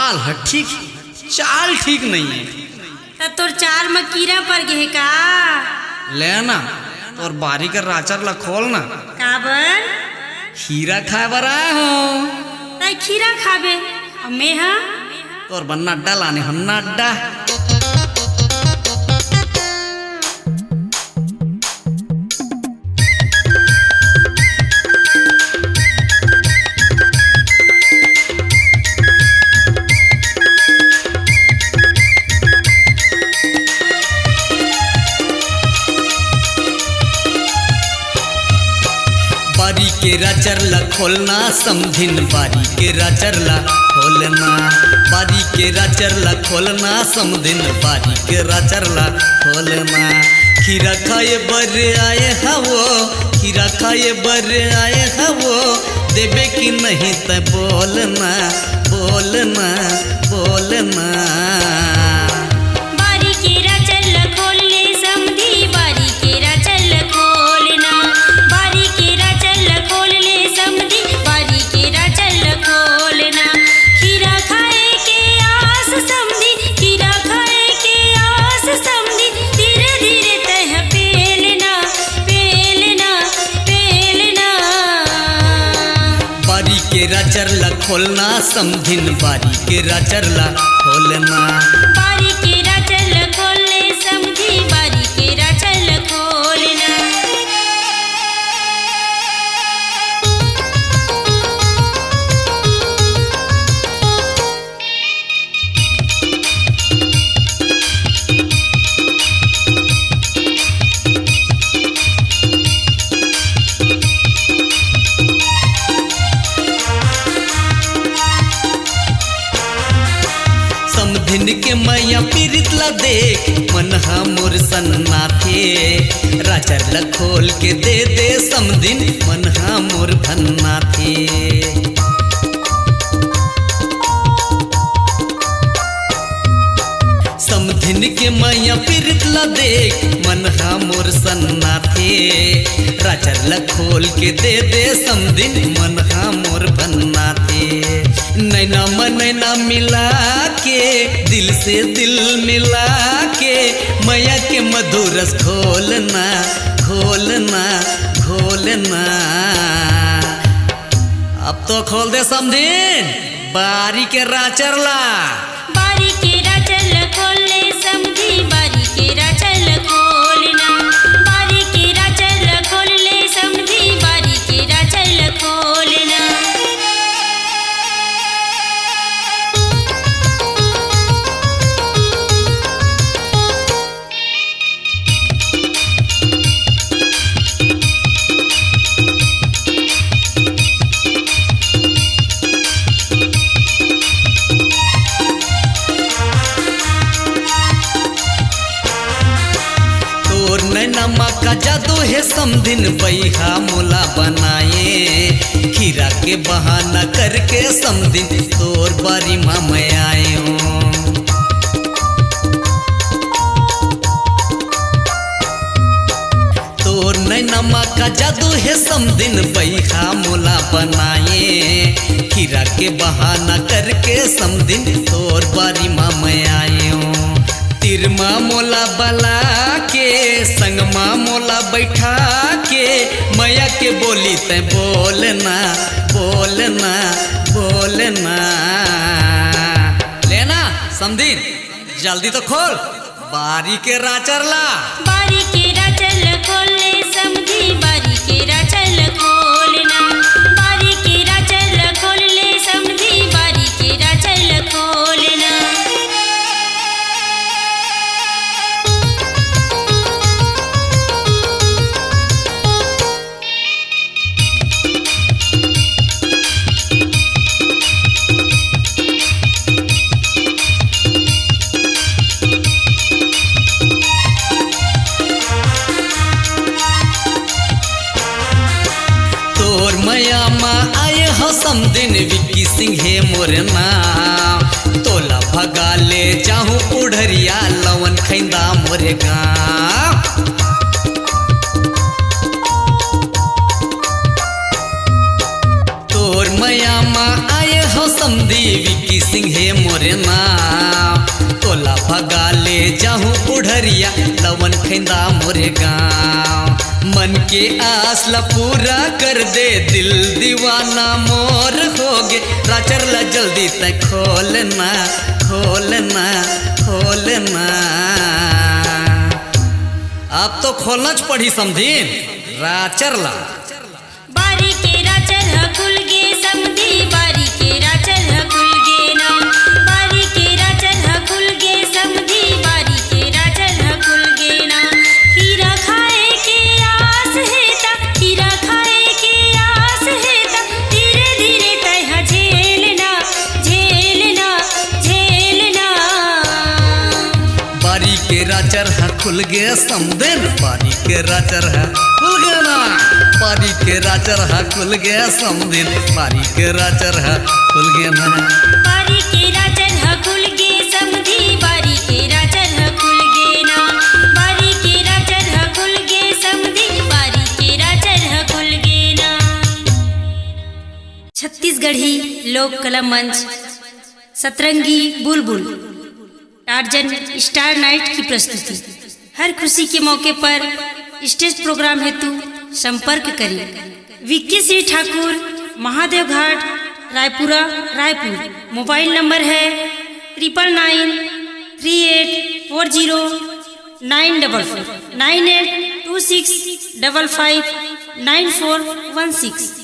चाल है ठीक, चाल ठीक नहीं है। तो तोर चाल में कीड़ा पड़ गए का? लेना और बारी कर राचर ला खोलना। काबर? खीरा खाए बर आए हो। ताई खीरा खाबे और मैं हा? और बन्ना अड्डा लाने हन्ना अड्डा। बारी के राचर ला खोलना समधिन, बारी के राचर ला खोलना। बारी के राचर ला खोलना समधिन, बारी के राचर ला खोलना। खीरा खाए बर आए हवो, खीरा खाए बर आए हवो, देबे कि नहीं त बोलना बोलना बोलना। बारी के राचर ला खोल ले समधी, बारी के राचर ला खोलना। बारी के राचर ला खोल ले समधी, बारी के राचर ला खोलना। खीरा खाए के आस समधी, खीरा खाए के आस समधी, धीरे धीरे तह पेलना पेलना पेलना। बारी के राचर ला खोलना समधिन, बारी के राचर ला खोलना। बारी के राचर ला खोल ले समधी, बारी के राचर ला खोलना। समधिन के मैया पीरित ला देख, मन मोर सन्ना थे। राचर ला खोल के दे दे समधिन, मन मोर भन्ना थे। समधिन के मैया पीरित ला देख, मन मोर सन्ना थे। राचर ला खोल के दे दे समधिन, मन मोर भन्ना थे। नैना मन नैना मिला के, दिल से दिल मिला के, मैया के मधुरस घोलना घोलना घोलना। अब तो खोल दे समधिन बारी के राचर ला। बारी के राचर ला खोल ले समधी, बारी के राचर ला खोलना। बारी के राचर ला खोल ले समधी, बारी के राचर ला खोलना। तोर नैनमा का जादू है समधिन, बैहा मोला बनाए। खीरा के बहाना करके समधिन, तोर बारी माँ मैं आए हूँ। तोर नैनमा का जादू है समधिन, बैहा मोला बनाए। खीरा के बहाना करके समधिन, तोर बारी माँ मैं आए हूँ। तिरमा मोला बला के, संगमा मोला बैठा के, मैया के बोली तै बोलना बोलना बोलना। लेना समधिन जल्दी तो खोल बारी के राचर ला। बारी के राचर ला खोल ले समधी, बारी के राचर ला खोलना। बारी के राचर ला खोल ले समधी, बारी के राचर ला खोलना। तोर मैया माँ आए हो समधिन, विक्की सिंह है मोर नाम। तोला भगा ले जाहूँ उड़रिया, लवन खैंदा मोर गाँव। हो समधी विकी सिंह हे मोरे नाम, तोला भगा ले जाहूँ उड़रिया लवन खैंदा मोरे गाँव। मन के आसला पूरा कर दे दिल दीवाना मोर होगे, राचर ला जल्दी तय खोलना खोलना खोलना। अब तो खोलना च पड़ी समधी राचर ला। बारी के राचर ह खुल गे समधी, बारी के राचर ह खुल गे ना, बारी के राचर ह खुल गे समधी, बारी के राचर ह खुल गे ना। हीरा खाए के आस है ता, हीरा खाए के आस है ता, धीरे धीरे तय झेलना झेलना झेलना। बारी के राचर है खुल गए समदिन, बारी के राचर है खुल गए ना, बारी के राचर है खुल गए समदिन, बारी के राचर है खुल गए ना। बारी के राचर ह खुल गे समधी, बारी के राचर ह खुल गे ना, बारी के राचर ह खुल गे समधी, बारी के राचर ह खुल गे ना। छत्तीसगढ़ी लोक कला मंच सतरंगी बुलबुल टार्जन स्टार नाइट की प्रस्तुति। हर खुशी के मौके पर स्टेज प्रोग्राम हेतु संपर्क करें। विक्की सिंह ठाकुर, महादेव घाट, रायपुरा, रायपुर। मोबाइल नंबर है 9993840944 9826559416।